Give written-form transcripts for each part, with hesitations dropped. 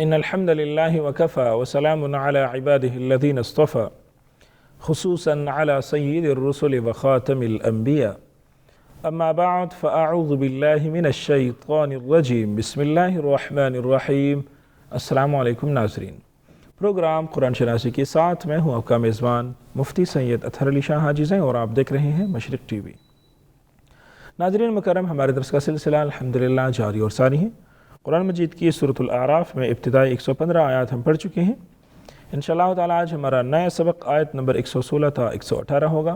إن الحمد لله وكفى وسلام على عباده الذين اصطفى خصوصا على سيد الرسل وخاتم الأنبياء أما بعد فأعوذ بالله من الشيطان الرجيم بسم الله الرحمن الرحيم السلام علیکم ناظرین، پروگرام قرآن شناسی کے ساتھ میں ہوں آپ کا میزبان مفتی سید اطہر علی شاہ حاجی اور آپ دیکھ رہے ہیں مشرق ٹی وی۔ ناظرین مکرم، ہمارے درس کا سلسلہ الحمدللہ جاری اور ساری ہے۔ قرآن مجید کی سورۃ الاعراف میں ابتدائی 115 آیات ہم پڑھ چکے ہیں۔ انشاءاللہ تعالی آج ہمارا نیا سبق آیت نمبر 116 تا 118 ہوگا۔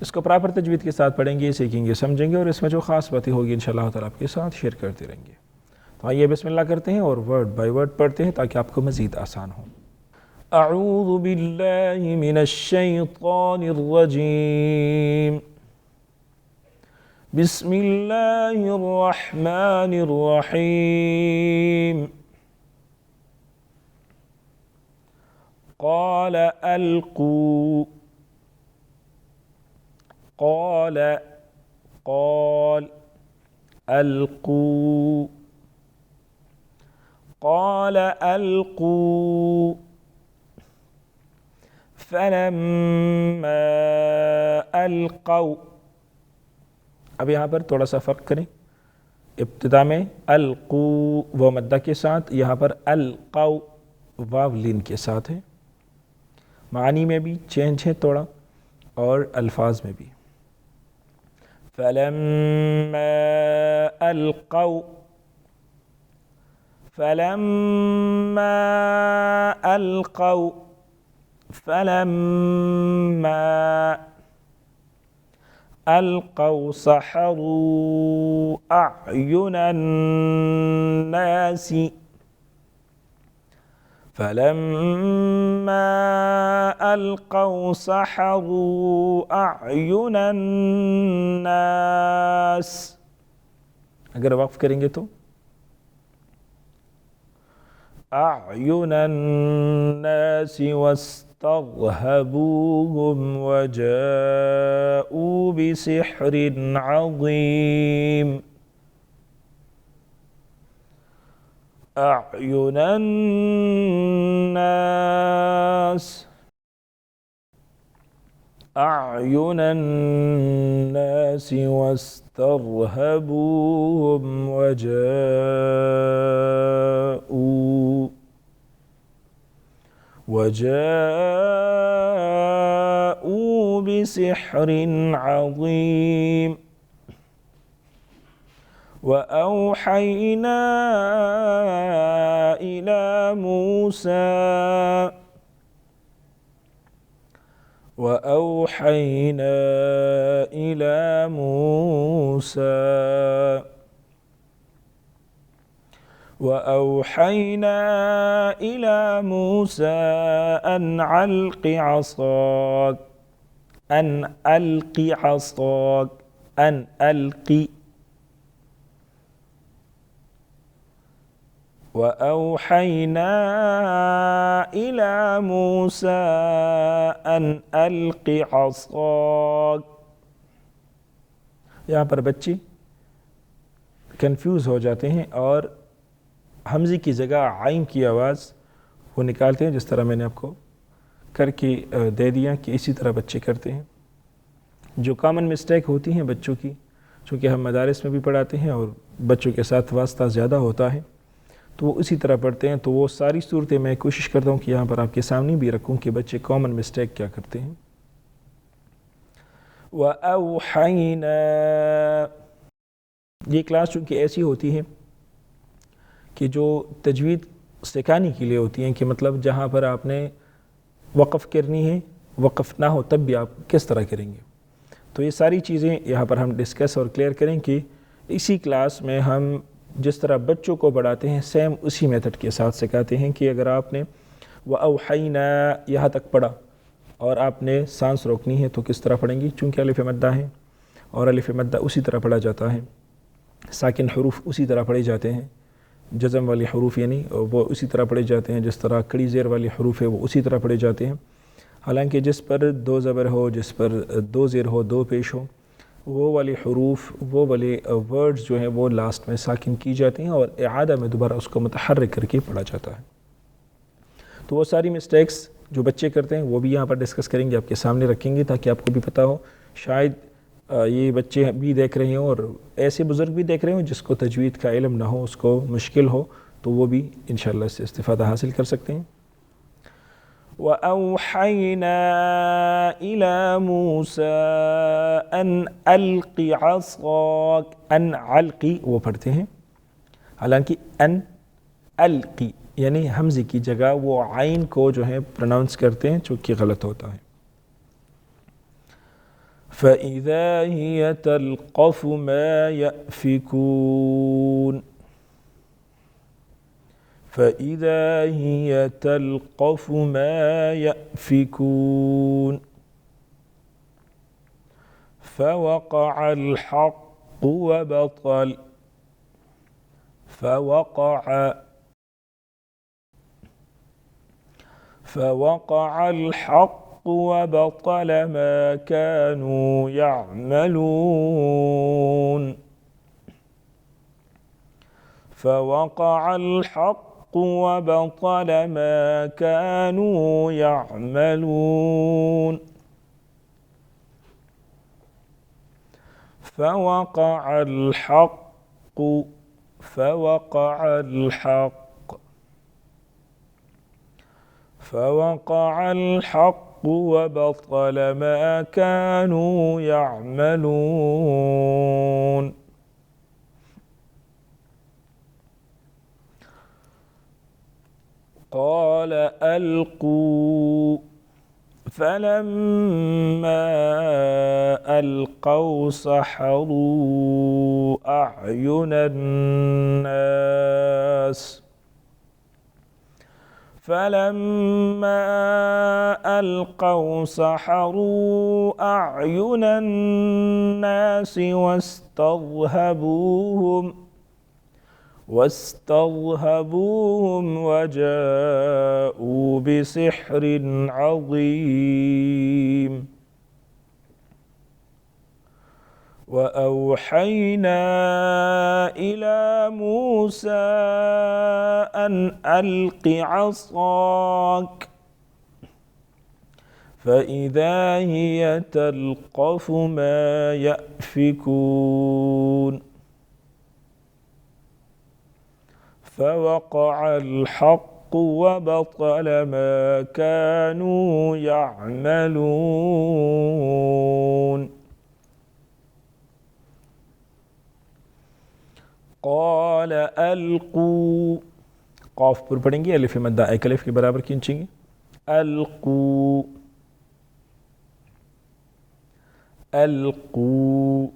اس کو پراپر تجوید کے ساتھ پڑھیں گے، سیکھیں گے، سمجھیں گے اور اس میں جو خاص باتیں ہوگی انشاءاللہ تعالی آپ کے ساتھ شیئر کرتے رہیں گے۔ تو آئیے بسم اللہ کرتے ہیں اور ورڈ بائی ورڈ پڑھتے ہیں تاکہ آپ کو مزید آسان ہو۔ اعوذ باللہ من الشیطان الرجیم، بسم اللہ الرحمن الرحیم۔ قال القوا، قال القوا، قال القوا فلما القوا۔ اب یہاں پر تھوڑا سا فرق کریں، ابتدا میں القوا وہ مدہ کے ساتھ، یہاں پر القوا واو لین کے ساتھ ہے۔ معنی میں بھی چینج ہے تھوڑا اور الفاظ میں بھی۔ فلما القوا، فلما القوا، فلما القوا سحروا اعین الناس، فلما القوا سحروا اعین الناس۔ اگر وقف کریں گے تو اعین الناس واسترهبوهم وجاءوا بسحر عظیم۔ اعین الناس، اعین الناس واسترهبوهم وجاءوا بسحر عظیم۔ وأوحينا إلى موسى أن ألق عصاك، أن ألق عصاك، أن ألقي۔ وأوحينا إلى موسى أن ألق عصاك۔ یہاں پر بچے کنفیوز ہو جاتے ہیں اور حمزے کی جگہ عین کی آواز وہ نکالتے ہیں، جس طرح میں نے آپ کو کر کے دے دیا کہ اسی طرح بچے کرتے ہیں۔ جو کامن مسٹیک ہوتی ہیں بچوں کی، چونکہ ہم مدارس میں بھی پڑھاتے ہیں اور بچوں کے ساتھ واسطہ زیادہ ہوتا ہے تو وہ اسی طرح پڑھتے ہیں، تو وہ ساری صورتیں میں کوشش کرتا ہوں کہ یہاں پر آپ کے سامنے بھی رکھوں کہ بچے کامن مسٹیک کیا کرتے ہیں۔ وَأَوْحَيْنَا، یہ کلاس چونکہ ایسی ہوتی ہے کہ جو تجوید سکھانے کے لیے ہوتی ہیں، کہ مطلب جہاں پر آپ نے وقف کرنی ہے، وقف نہ ہو تب بھی آپ کس طرح کریں گے، تو یہ ساری چیزیں یہاں پر ہم ڈسکس اور کلیئر کریں کہ اسی کلاس میں ہم جس طرح بچوں کو پڑھاتے ہیں سیم اسی میتھڈ کے ساتھ سکھاتے ہیں کہ اگر آپ نے وَأَوْحَيْنَا یہاں تک پڑھا اور آپ نے سانس روکنی ہے تو کس طرح پڑھیں گی، چونکہ الف مدہ ہے اور الف مدہ اسی طرح پڑھا جاتا ہے، ساکن حروف اسی طرح پڑھے جاتے ہیں، جزم والی حروف یعنی وہ اسی طرح پڑھے جاتے ہیں، جس طرح کڑی زیر والی حروف ہے وہ اسی طرح پڑھے جاتے ہیں۔ حالانکہ جس پر دو زبر ہو، جس پر دو زیر ہو، دو پیش ہو، وہ والی حروف، وہ والے ورڈز جو ہیں وہ لاسٹ میں ساکن کی جاتی ہیں اور اعادہ میں دوبارہ اس کو متحرک کر کے پڑھا جاتا ہے۔ تو وہ ساری مسٹیکس جو بچے کرتے ہیں وہ بھی یہاں پر ڈسکس کریں گے، آپ کے سامنے رکھیں گے تاکہ آپ کو بھی پتہ ہو۔ شاید یہ بچے بھی دیکھ رہے ہوں اور ایسے بزرگ بھی دیکھ رہے ہوں جس کو تجوید کا علم نہ ہو، اس کو مشکل ہو، تو وہ بھی انشاءاللہ اس سے استفادہ حاصل کر سکتے ہیں۔ وَأَوْحَيْنَا إِلَى مُوسَىٰ أَنْ أَلْقِ عَصَاكَ، أَنْ عَلْقِ وہ پڑھتے ہیں، حالانکہ أَنْ أَلْقِ یعنی حمزے کی جگہ وہ عین کو جو ہے پروناؤنس کرتے ہیں، چونکہ غلط ہوتا ہے۔ فَإِذَا هِيَ تَلْقَفُ مَا يَأْفِكُونَ، فَإِذَا هِيَ تَلْقَفُ مَا يَأْفِكُونَ فَوَقَعَ الْحَقُّ وَبَطَلَ، فوقع الحق وبطل ما كانوا يعملون، فوقع الحق وبطل ما كانوا يعملون، فوقع الحق، فوقع الحق، فوقع الحق وبطل ما كانوا يعملون۔ قال ألقوا، فلما ألقوا سحروا أعين الناس، فلما ألقوا سحروا أعين الناس واسترهبوهم وجاءوا بسحر عظيم، وأوحينا إلى موسى أن ألق عصاك، فإذا هي تلقف ما يأفكون، فوقع الحق وبطل ما كانوا يعملون۔ قال القوا، قاف پر پڑھیں گے، الف مدہ ایک الف کے برابر کھینچیں گے، القوا، القوا،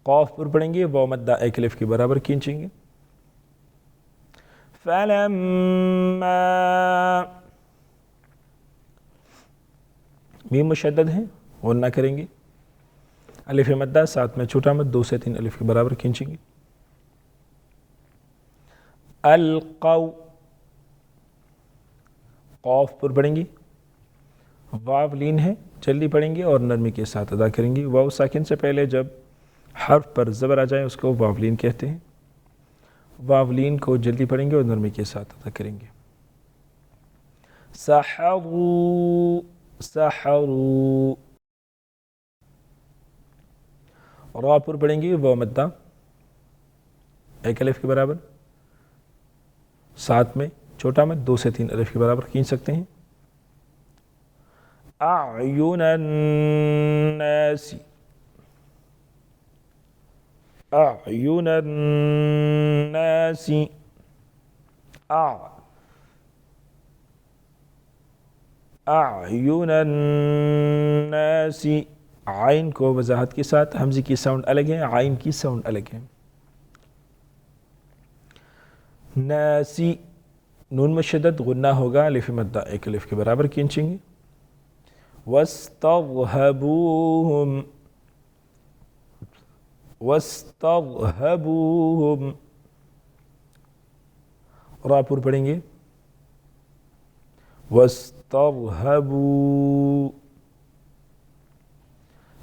قاف پر پڑھیں گے، واو مدہ ایک الف کے برابر کھینچیں گے، فلما، میم مشدد ہیں غنہ کریں گے، الف مدہ ساتھ میں چھوٹا مد 2 سے 3 الف کے برابر کھینچیں گے، القوا، قاف پر پڑھیں گے، واو لین ہے، جلدی پڑھیں گے اور نرمی کے ساتھ ادا کریں گے۔ واو ساکن سے پہلے جب حرف پر زبر آ جائے اس کو واو لین کہتے ہیں۔ واو لین کو جلدی پڑھیں گے اور نرمی کے ساتھ ادا کریں گے۔ سحروا، سحروا، را پر پڑھیں گے، واو مدہ ایک الف کے برابر، ساتھ میں چھوٹا مد 2 سے 3 الف کے برابر کھینچ سکتے ہیں۔ اعین الناس، اعین الناس، اعین الناس، عین کو وضاحت کے ساتھ، حمزے کی ساؤنڈ الگ ہے، عین کی ساؤنڈ الگ ہے۔ ناسی، نون مشدد غنہ ہوگا، الف مدہ ایک الف کے برابر کھینچیں گے۔ واسترهبوهم، واسترهبوهم، را پر پڑھیں گے، واسترهبوا،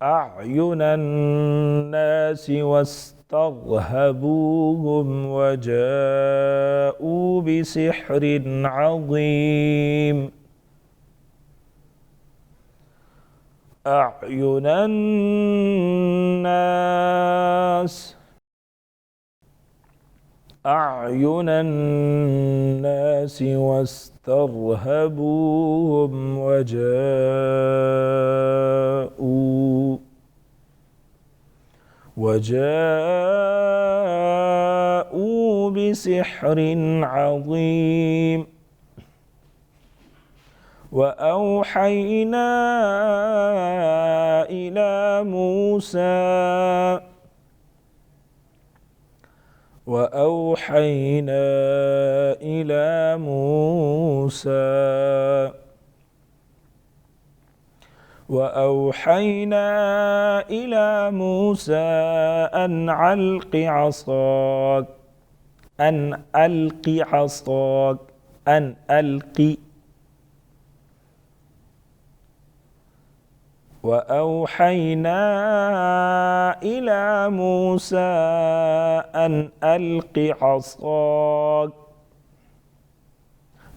أعين الناس واسترهبوهم وجاءوا بسحر عظيم. أعين الناس، أعين الناس واسترهبوهم وجاءوا بسحر عظيم. وأوحينا إلى موسى وأوحينا إلى موسى وأوحينا إلى موسى أن ألق عصاك، أن ألق عصاك، أن ألق. وأوحينا إلى موسى أن ألق عصاك.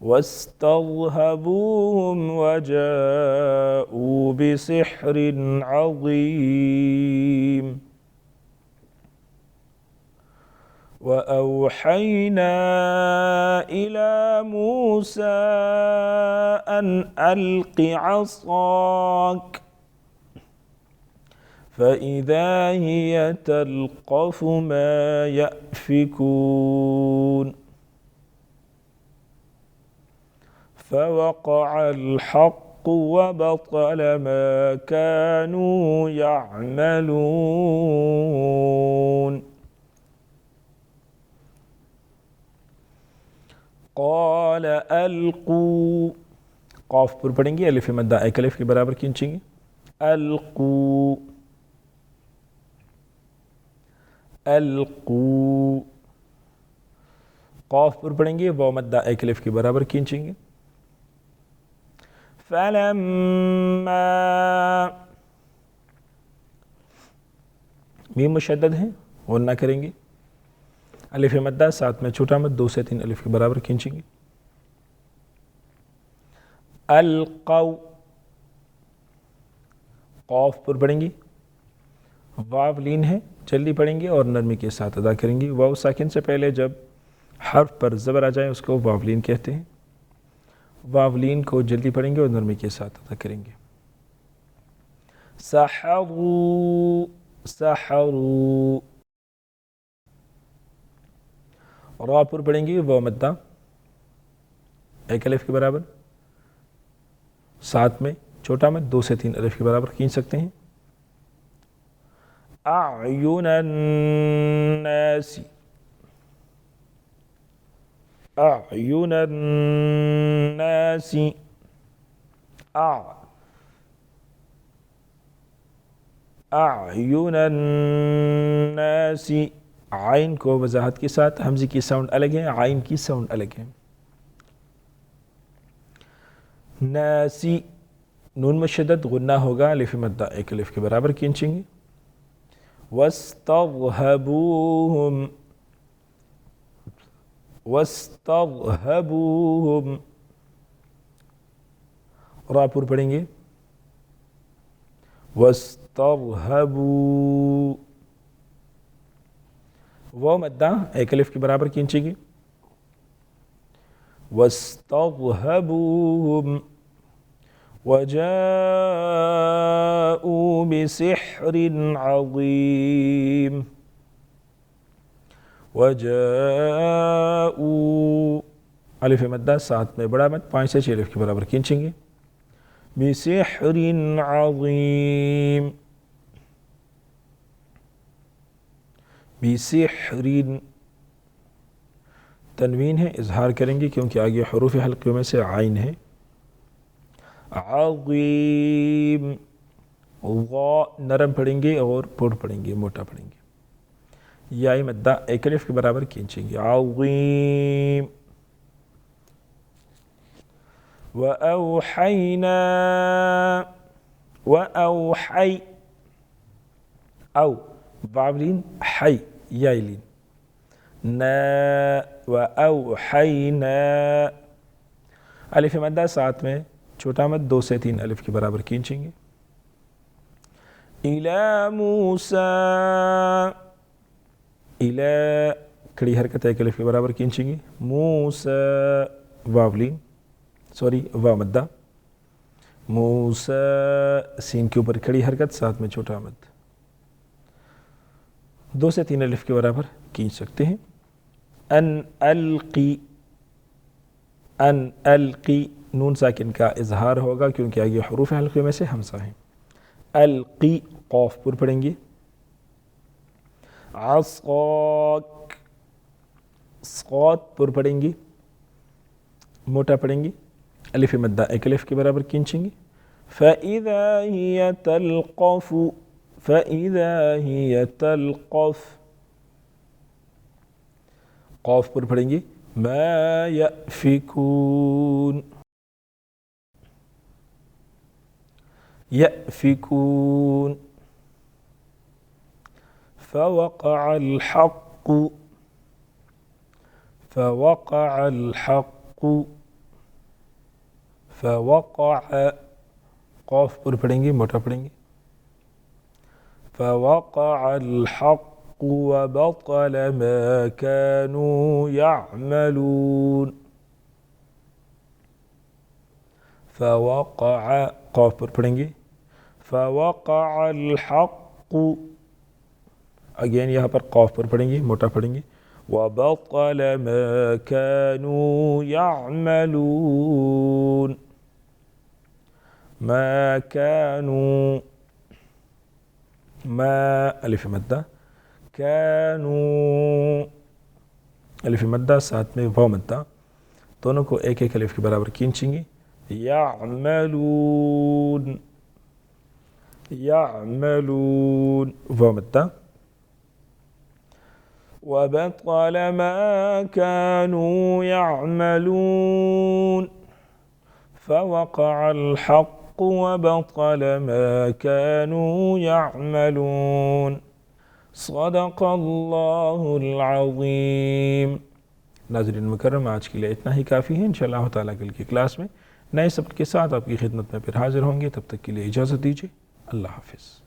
واسترهبوهم وجاءوا بسحر عظيم وأوحينا إلى موسى أن ألق عصاك فإذا هي تلقف ما يأفكون فوقع الحق وبطل ما كانوا يعملون قال ألقوا قاف پر پڑھیں گے، الف مدہ ایک الف کے برابر کھینچیں گے، القوا القوا، قاف پر پڑھیں گے، واو مدہ ایک الف کے برابر کھینچیں گے، فلما میم مشدد ہیں غنہ کریں گے، الف مدہ ساتھ میں چھوٹا مد 2 سے 3 الف کے برابر کھینچیں گے، القوا، قاف پر پڑھیں گے، واو لین ہے جلدی پڑھیں گے اور نرمی کے ساتھ ادا کریں گے، واو ساکن سے پہلے جب حرف پر زبر آ جائے اس کو واو لین کہتے ہیں، واو لین کو جلدی پڑھیں گے اور نرمی کے ساتھ ادا کریں گے، سحروا سحروا، را پر پڑھیں گے، واو مدہ ایک الف کے برابر، ساتھ میں چھوٹا مد 2 سے 3 الف کے برابر کھینچ سکتے ہیں، اعین الناس اعین الناس، اعین الناس، عین کو وضاحت کے ساتھ، حمزے کی ساؤنڈ الگ ہے، عین کی ساؤنڈ الگ ہے، ناسی، نون مشدد غنہ ہوگا، الف مدہ ایک الف کے برابر کھینچیں گے، واسترهبوهم واسترهبوهم، را پر پڑھیں گے، واسترهبوا، واو مدہ ایک الف کے برابر کھینچیں گے، واسترهبوهم وجاءوا بسحر عظيم وجاءوا، الف مدہ ساتھ میں بڑا مد 5 سے 6 الف کے برابر کھینچیں گے، بسحر عظیم، بسحر، تنوین ہے اظہار کریں گے کیونکہ آگے حروف حلقیوں میں سے عین ہے، عظیم، غا نرم پڑھیں گے اور پڑ پڑھیں گے، موٹا پڑھیں گے، یا مدہ ایک الف کے برابر کھینچیں گے، عظیم، وأوحينا وأوحي، أو بابلين حي يايلين، نا وأوحينا، الف مدہ ساتھ میں چھوٹا مد 2 سے 3 الف کے برابر کھینچیں گے، إلى موسى، إلى کھڑی حرکت ایک الف کے برابر کھینچیں گے، موسى، واولین سوری واو مدہ، موسیٰ، سین کے اوپر کھڑی حرکت ساتھ میں چھوٹا مد، 2 سے 3 الف کے برابر کھینچ سکتے ہیں، ان القی، ان القی، نون ساکن کا اظہار ہوگا کیونکہ آگے حروف حلقے میں سے حمزہ ہیں، القی، قاف پر پڑھیں گے، عصاک، صاد پر پڑھیں گے، موٹا پڑھیں گے، الف مدہ ایک الف کے برابر کھینچیں گے، فَإِذَا هِيَ تَلْقَفُ، فَإِذَا هِيَ تَلْقَفُ، قاف پر پڑھیں گے، مَا يَأْفِكُونَ، يَأْفِكُونَ، فَوَقَعَ الْحَقُّ، فَوَقَعَ الْحَقُّ، فوقع قوف پر پڑھیں گے، موٹا پڑھیں گے. فوقع الحق وبطل ما كانوا يعملون. فوقع قوف پر پڑھیں گے. فوقع الحق، اگین یہاں پر قوف پر پڑھیں گے، موٹا پڑھیں گے. وبطل ما كانوا يعملون. ما كانوا، ما الف مدہ، كانوا الف مدہ، ساتھ میں واو مدہ، دونوں کو ایک ایک الف کے برابر کھینچیں گے. يعملون، يعملون واو مدہ. وبطل ما كانوا يعملون. فوقع الحق وبطل ما كانوا يعملون. صدق اللہ العظیم. ناظرین مکرم، آج کے لیے اتنا ہی کافی ہے. انشاءاللہ تعالیٰ کل کی کلاس میں نئے سبق کے ساتھ آپ کی خدمت میں پھر حاضر ہوں گے. تب تک کے لیے اجازت دیجیے. اللہ حافظ.